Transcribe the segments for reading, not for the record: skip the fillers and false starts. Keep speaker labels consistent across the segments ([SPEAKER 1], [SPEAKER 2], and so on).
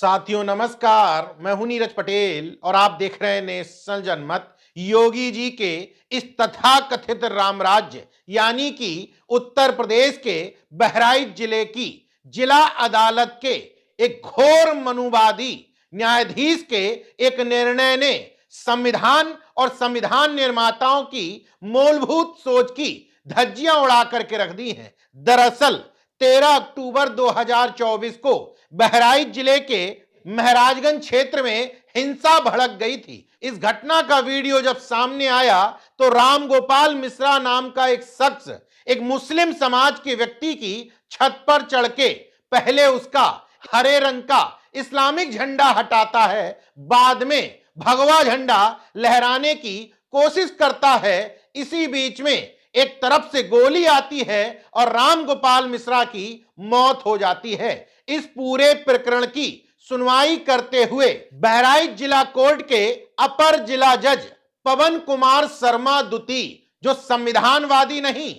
[SPEAKER 1] साथियों नमस्कार, मैं हूं नीरज पटेल और आप देख रहे हैं नेशनल जनमत। योगी जी के इस तथाकथित राम राज्य यानी कि उत्तर प्रदेश के बहराइच जिले की जिला अदालत के एक घोर मनुवादी न्यायाधीश के एक निर्णय ने संविधान और संविधान निर्माताओं की मूलभूत सोच की धज्जियां उड़ा करके रख दी हैं। दरअसल 13 अक्टूबर 2024 को बहराइच जिले के महराजगंज क्षेत्र में हिंसा भड़क गई थी। इस घटना का वीडियो जब सामने आया तो राम गोपाल मिश्रा नाम का एक शख्स एक मुस्लिम समाज के व्यक्ति की छत पर चढ़ के पहले उसका हरे रंग का इस्लामिक झंडा हटाता है, बाद में भगवा झंडा लहराने की कोशिश करता है। इसी बीच में एक तरफ से गोली आती है और राम गोपाल मिश्रा की मौत हो जाती है। इस पूरे प्रकरण की सुनवाई करते हुए बहराइच जिला कोर्ट के अपर जिला जज पवन कुमार शर्मा दुती, जो संविधानवादी नहीं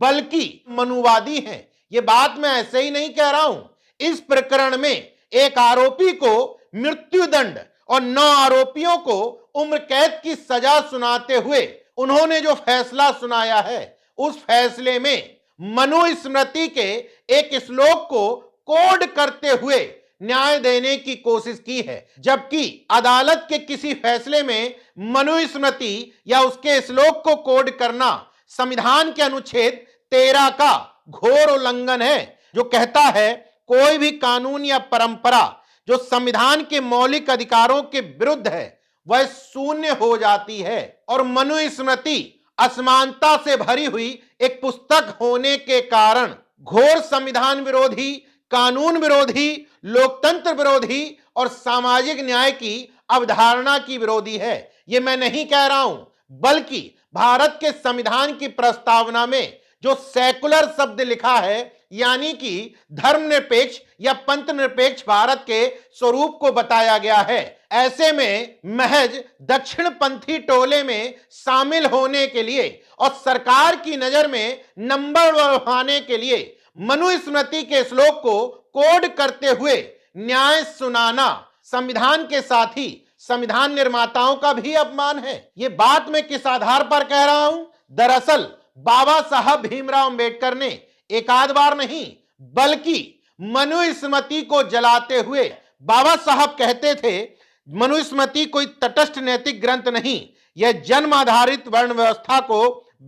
[SPEAKER 1] बल्कि मनुवादी हैं, ये बात मैं ऐसे ही नहीं कह रहा हूं। इस प्रकरण में एक आरोपी को मृत्युदंड और 9 आरोपियों को उम्र कैद की सजा सुनाते हुए उन्होंने जो फैसला सुनाया है, उस फैसले में मनुस्मृति के एक श्लोक को कोड करते हुए न्याय देने की कोशिश की है, जबकि अदालत के किसी फैसले में मनुस्मृति या उसके श्लोक को कोड करना संविधान के अनुच्छेद 13 का घोर उल्लंघन है, जो कहता है कोई भी कानून या परंपरा जो संविधान के मौलिक अधिकारों के विरुद्ध है वह शून्य हो जाती है। और मनुस्मृति असमानता से भरी हुई एक पुस्तक होने के कारण घोर संविधान विरोधी, कानून विरोधी, लोकतंत्र विरोधी और सामाजिक न्याय की अवधारणा की विरोधी है। ये मैं नहीं कह रहा हूं, बल्कि भारत के संविधान की प्रस्तावना में जो सेकुलर शब्द लिखा है, यानी कि धर्मनिरपेक्ष या पंथ निरपेक्ष भारत के स्वरूप को बताया गया है। ऐसे में महज दक्षिणपंथी टोले में शामिल होने के लिए और सरकार की नजर में नंबर बढ़ाने के लिए मनुस्मृति के श्लोक को कोड करते हुए न्याय सुनाना संविधान के साथ ही संविधान निर्माताओं का भी अपमान है। ये बात मैं किस आधार पर कह रहा हूं? दरअसल बाबा साहब भीमराव अंबेडकर ने एक आध बार नहीं बल्कि मनुस्मृति को जलाते हुए बाबा साहब कहते थे, मनुस्मृति कोई तटस्थ नैतिक ग्रंथ नहीं, यह जन्म आधारित वर्ण व्यवस्था को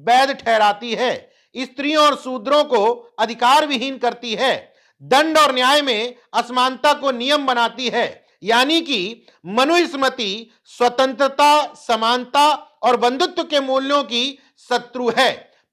[SPEAKER 1] वैध ठहराती है, स्त्रियों और शूद्रों को अधिकार विहीन करती है, दंड और न्याय में असमानता को नियम बनाती है। यानी कि मनुस्मृति स्वतंत्रता, समानता और बंधुत्व के मूल्यों की शत्रु है।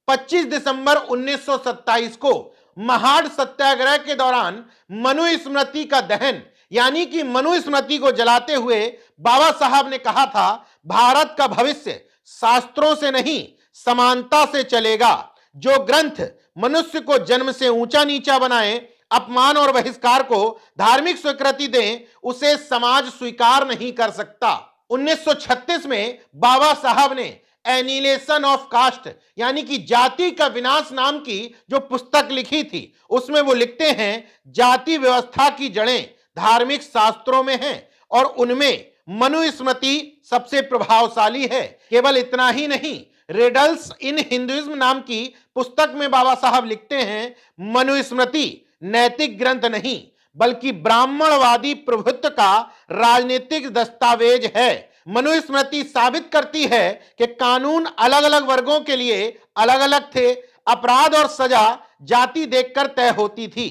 [SPEAKER 1] 25 दिसंबर 1927 को महाड़ सत्याग्रह के दौरान मनुस्मृति का दहन यानी कि मनुस्मृति को जलाते हुए बाबा साहब ने कहा था, भारत का भविष्य शास्त्रों से नहीं समानता से चलेगा। जो ग्रंथ मनुष्य को जन्म से ऊंचा नीचा बनाए, अपमान और बहिष्कार को धार्मिक स्वीकृति दें, उसे समाज स्वीकार नहीं कर सकता। 1936 में बाबा साहब ने एनिलेशन ऑफ कास्ट यानी कि जाति का विनाश नाम की जो पुस्तक लिखी थी, उसमें वो लिखते हैं, जाति व्यवस्था की जड़ें धार्मिक शास्त्रों में हैं और उनमें मनुस्मृति सबसे प्रभावशाली है। केवल इतना ही नहीं, रिडल्स इन हिंदुइज्म नाम की पुस्तक में बाबा साहब लिखते हैं, मनुस्मृति नैतिक ग्रंथ नहीं बल्कि ब्राह्मणवादी प्रभुत्व का राजनीतिक दस्तावेज है। मनुस्मृति साबित करती है कि कानून अलग अलग वर्गों के लिए अलग अलग थे, अपराध और सजा जाति देखकर तय होती थी।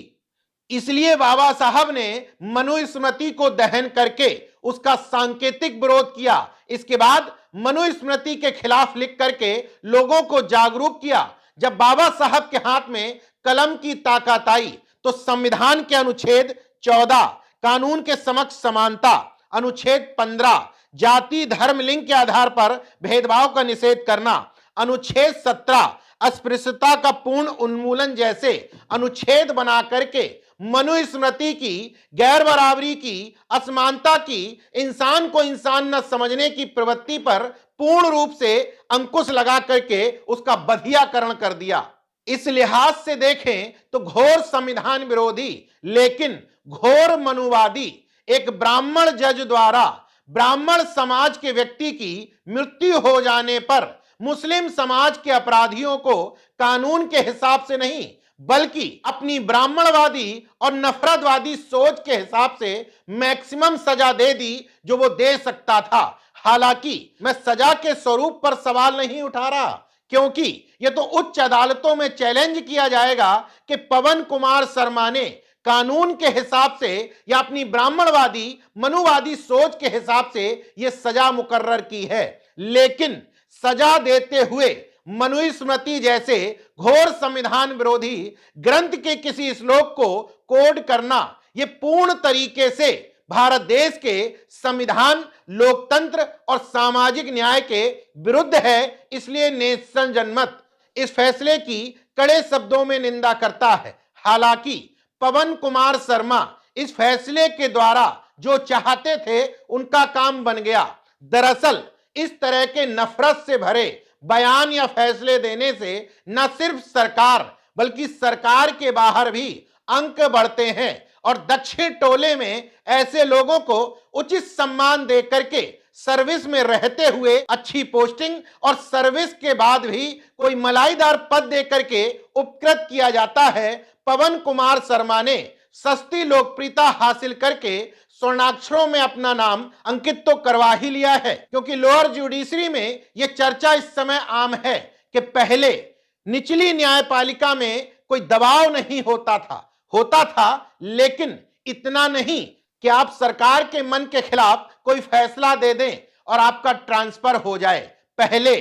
[SPEAKER 1] इसलिए बाबा साहब ने मनुस्मृति को दहन करके उसका सांकेतिक विरोध किया। इसके बाद मनुस्मृति के खिलाफ लिख करके लोगों को जागरूक किया। जब बाबा साहब के हाथ में कलम की ताकत आई तो संविधान के अनुच्छेद 14 कानून के समक्ष समानता, अनुच्छेद 15 जाति धर्म लिंग के आधार पर भेदभाव का निषेध करना, अनुच्छेद 17 अस्पृश्यता का पूर्ण उन्मूलन जैसे अनुच्छेद बना करके मनुस्मृति की गैर बराबरी की, असमानता की, इंसान को इंसान न समझने की प्रवृत्ति पर पूर्ण रूप से अंकुश लगा करके उसका बधियाकरण कर दिया। इस लिहाज से देखें तो घोर संविधान विरोधी लेकिन घोर मनुवादी एक ब्राह्मण जज द्वारा ब्राह्मण समाज के व्यक्ति की मृत्यु हो जाने पर मुस्लिम समाज के अपराधियों को कानून के हिसाब से नहीं बल्कि अपनी ब्राह्मणवादी और नफरतवादी सोच के हिसाब से मैक्सिमम सजा दे दी जो वो दे सकता था। हालांकि मैं सजा के स्वरूप पर सवाल नहीं उठा रहा, क्योंकि यह तो उच्च अदालतों में चैलेंज किया जाएगा कि पवन कुमार शर्मा ने कानून के हिसाब से या अपनी ब्राह्मणवादी मनुवादी सोच के हिसाब से यह सजा मुकर्रर की है। लेकिन सजा देते हुए मनुस्मृति जैसे घोर संविधान विरोधी ग्रंथ के किसी श्लोक को कोड करना यह पूर्ण तरीके से भारत देश के संविधान, लोकतंत्र और सामाजिक न्याय के विरुद्ध है। इसलिए नेशन जनमत इस फैसले की कड़े शब्दों में निंदा करता है। हालांकि पवन कुमार शर्मा इस फैसले के द्वारा जो चाहते थे उनका काम बन गया। दरअसल इस तरह के नफरत से भरे बयान या फैसले देने से न सिर्फ सरकार बल्कि सरकार के बाहर भी अंक बढ़ते हैं और दक्षिण टोले में ऐसे लोगों को उचित सम्मान दे करके सर्विस में रहते हुए अच्छी पोस्टिंग और सर्विस के बाद भी कोई मलाईदार पद दे करके उपकृत किया जाता है। पवन कुमार शर्मा ने सस्ती लोकप्रियता हासिल करके स्वर्णाक्षरों में अपना नाम अंकित तो करवा ही लिया है, क्योंकि लोअर जुडिशरी में यह चर्चा इस समय आम है कि पहले निचली न्यायपालिका में कोई दबाव नहीं होता था, लेकिन इतना नहीं कि आप सरकार के मन के खिलाफ कोई फैसला दे दें और आपका ट्रांसफर हो जाए। पहले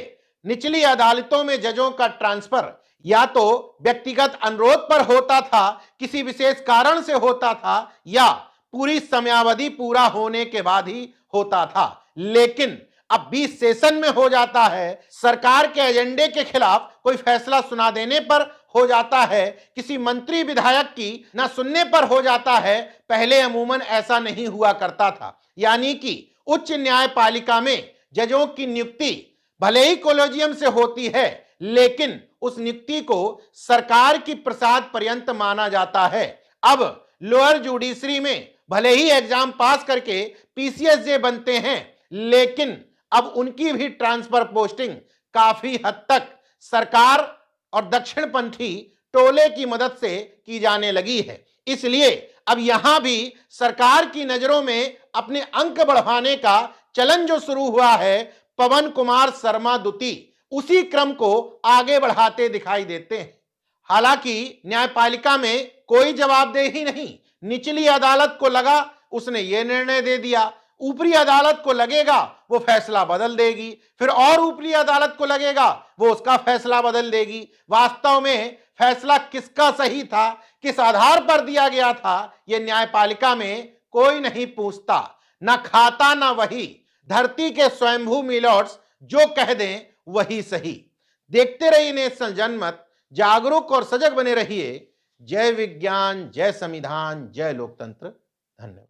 [SPEAKER 1] निचली अदालतों में जजों का ट्रांसफर या तो व्यक्तिगत अनुरोध पर होता था, किसी विशेष कारण से होता था, या पूरी समयावधि पूरा होने के बाद ही होता था। लेकिन अब 20 सेशन में हो जाता है, सरकार के एजेंडे के खिलाफ कोई फैसला सुना देने पर हो जाता है, किसी मंत्री विधायक की ना सुनने पर हो जाता है। पहले अमूमन ऐसा नहीं हुआ करता था। यानी कि उच्च न्यायपालिका में जजों की नियुक्ति भले ही कॉलेजियम से होती है, लेकिन उस नियुक्ति को सरकार की प्रसाद पर्यंत माना जाता है। अब लोअर जुडिशरी में भले ही एग्जाम पास करके पीसीएसजे बनते हैं, लेकिन अब उनकी भी ट्रांसफर पोस्टिंग काफी हद तक सरकार और दक्षिणपंथी टोले की मदद से की जाने लगी है। इसलिए अब यहां भी सरकार की नजरों में अपने अंक बढ़ाने का चलन जो शुरू हुआ है, पवन कुमार शर्मा द्वितीय उसी क्रम को आगे बढ़ाते दिखाई देते हैं। हालांकि न्यायपालिका में कोई जवाबदेही नहीं। निचली अदालत को लगा उसने ये निर्णय दे दिया, ऊपरी अदालत को लगेगा वो फैसला बदल देगी, फिर और ऊपरी अदालत को लगेगा वो उसका फैसला बदल देगी। वास्तव में फैसला किसका सही था, किस आधार पर दिया गया था, ये न्यायपालिका में कोई नहीं पूछता, ना खाता ना वही। धरती के स्वयंभू मिलॉर्ड्स जो कह दें वही सही। देखते रहिए नेशनल जनमत, जागरूक और सजग बने रहिए। जय विज्ञान, जय संविधान, जय लोकतंत्र। धन्यवाद।